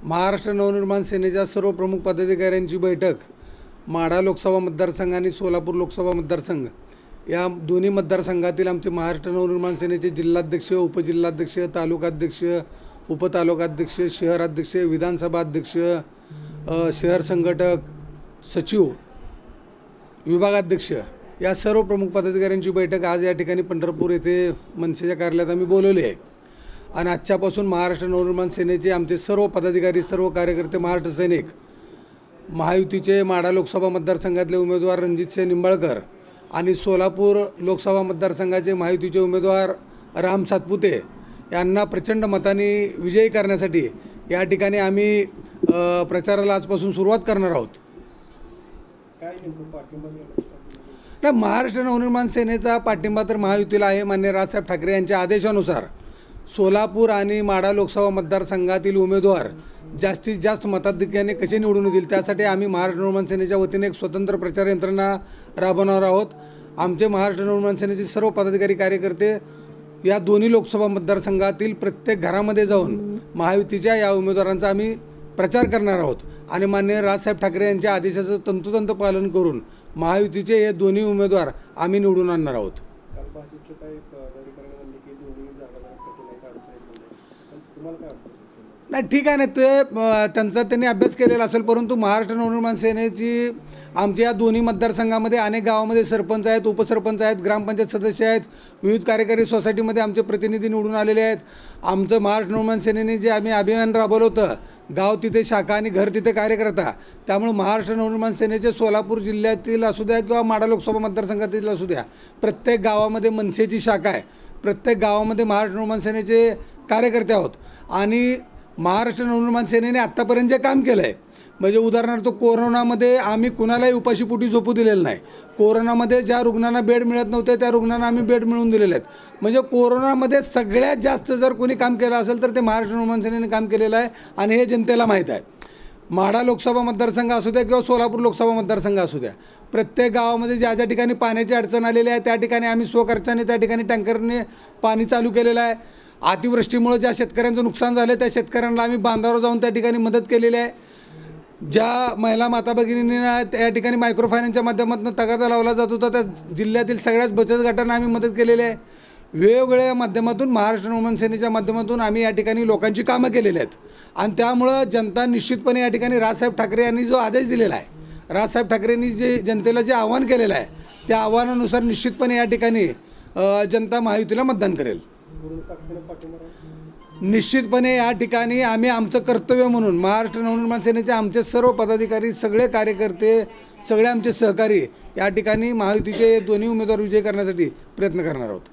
महाराष्ट्र नवनिर्माण सेनेच्या सर्व प्रमुख पदाधिकाऱ्यांची बैठक माढा लोकसभा मतदारसंघ आणि सोलापूर लोकसभा मतदारसंघ या दोन्ही मतदारसंघातील आमचे महाराष्ट्र नवनिर्माण सेनेचे जिल्हाध्यक्ष, उपजिल्हाध्यक्ष, तालुकाध्यक्ष, उपतालुकाध्यक्ष, शहराध्यक्ष, विधानसभा अध्यक्ष, शहर संघटक, सचिव, विभागाध्यक्ष या सर्व प्रमुख पदाधिकाऱ्यांची बैठक आज या ठिकाणी पंढरपूर येथे मनसेच्या कार्यालयात आम्ही बोलवली आहे। आणि आजच्यापासून महाराष्ट्र नवनिर्माण सेनेचे आमचे सर्व पदाधिकारी, सर्व कार्यकर्ते, महाराष्ट्र सैनिक, महायुतीचे माढा लोकसभा मतदारसंघातले उमेदवार रणजितसिंह निंबाळकर आणि सोलापूर लोकसभा मतदारसंघाचे महायुतीचे उमेदवार राम सातपुते यांना प्रचंड मताने विजयी करण्यासाठी या ठिकाणी आम्ही प्रचाराला आजपासून सुरुवात करणार आहोत। नाही, महाराष्ट्र नवनिर्माण सेनेचा पाठिंबा तर महायुतीला आहे। माननीय राजसाहेब ठाकरे यांच्या आदेशानुसार सोलापूर आणि माढा लोकसभा मतदारसंघातील उमेदवार जास्तीत जास्त मताधिक्याने कसे निवडून येतील त्यासाठी आम्ही महाराष्ट्र नवनिर्माण सेनेच्या वतीने एक स्वतंत्र प्रचार यंत्रणा राबवणार आहोत। आमचे महाराष्ट्र नवनिर्माण सेनेचे सर्व पदाधिकारी, कार्यकर्ते या दोन्ही लोकसभा मतदारसंघातील प्रत्येक घरामध्ये जाऊन महायुतीच्या या उमेदवारांचा आम्ही प्रचार करणार आहोत आणि माननीय राजसाहेब ठाकरे यांच्या आदेशाचं तंतोतंत पालन करून महायुतीचे हे दोन्ही उमेदवार आम्ही निवडून आणणार आहोत। नाही, ठीक आहे ना, ते त्यांचा त्यांनी अभ्यास केलेला असेल, परंतु महाराष्ट्र नवनिर्माण सेनेची आमच्या या दोन्ही मतदारसंघामध्ये अनेक गावामध्ये सरपंच आहेत, उपसरपंच आहेत, ग्रामपंचायत सदस्य आहेत, विविध कार्यकारी सोसायटीमध्ये आमचे प्रतिनिधी निवडून आलेले आहेत। आमचं महाराष्ट्र नवनिर्माण सेनेने जे आम्ही अभियान राबवलं होतं, गाव तिथे शाखा आणि घर तिथे कार्यकर्ता, त्यामुळे महाराष्ट्र नवनिर्माण सेनेचे सोलापूर जिल्ह्यातील असू द्या किंवा माढा लोकसभा मतदारसंघातील असू द्या, प्रत्येक गावामध्ये मनसेची शाखा आहे, प्रत्येक गावामध्ये महाराष्ट्र नवनिर्माण सेनेचे कार्यकर्ते आहोत। आणि महाराष्ट्र नवनिर्माण सेनेने आत्तापर्यंत जे काम केलं आहे, म्हणजे उदाहरणार्थ कोरोनामध्ये आम्ही कुणालाही उपाशीपोटी झोपू दिलेलं नाही। कोरोनामध्ये ज्या रुग्णांना बेड मिळत नव्हते त्या रुग्णांना आम्ही बेड मिळवून दिलेले आहेत। म्हणजे कोरोनामध्ये सगळ्यात जास्त जर कोणी काम केलं असेल तर ते महाराष्ट्र नवनिर्माण सेनेने काम केलेलं आहे आणि हे जनतेला माहीत आहे। माढा लोकसभा मतदारसंघ असू द्या किंवा सोलापूर लोकसभा मतदारसंघ असू द्या, प्रत्येक गावामध्ये ज्या ज्या ठिकाणी पाण्याची अडचण आलेली आहे त्या ठिकाणी आम्ही स्वखर्चाने त्या ठिकाणी टँकरने पाणी चालू केलेलं आहे। अतिवृष्टीमुळे ज्या शेतकऱ्यांचं नुकसान झालं त्या शेतकऱ्यांना आम्ही बांधावर जाऊन त्या ठिकाणी मदत केलेली आहे। ज्या महिला माता भगिनींना त्या ठिकाणी मायक्रो फायनान्सच्या माध्यमातून तगादा लावला जात होता त्या जिल्ह्यातील सगळ्याच बचत गटांना आम्ही मदत केलेली आहे। वेगवेगळ्या माध्यमातून महाराष्ट्र नवनिर्माण सेनेच्या माध्यमातून आम्ही या ठिकाणी लोकांची कामं केलेली आहेत आणि त्यामुळं जनता निश्चितपणे या ठिकाणी राजसाहेब ठाकरे यांनी जो आदेश दिलेला आहे, राजसाहेब ठाकरेंनी जे जनतेला जे आव्हान केलेलं आहे त्या आव्हानानुसार निश्चितपणे या ठिकाणी जनता महायुतीला मतदान करेल। निश्चितपणे या ठिकाणी आम्ही आमचं कर्तव्य म्हणून महाराष्ट्र नवनिर्माण सेनेचे आमचे सर्व पदाधिकारी, सगळे कार्यकर्ते, सगळे आमचे सहकारी या ठिकाणी महायुतीचे दोन्ही उमेदवार विजयी करण्यासाठी प्रयत्न करणार आहोत।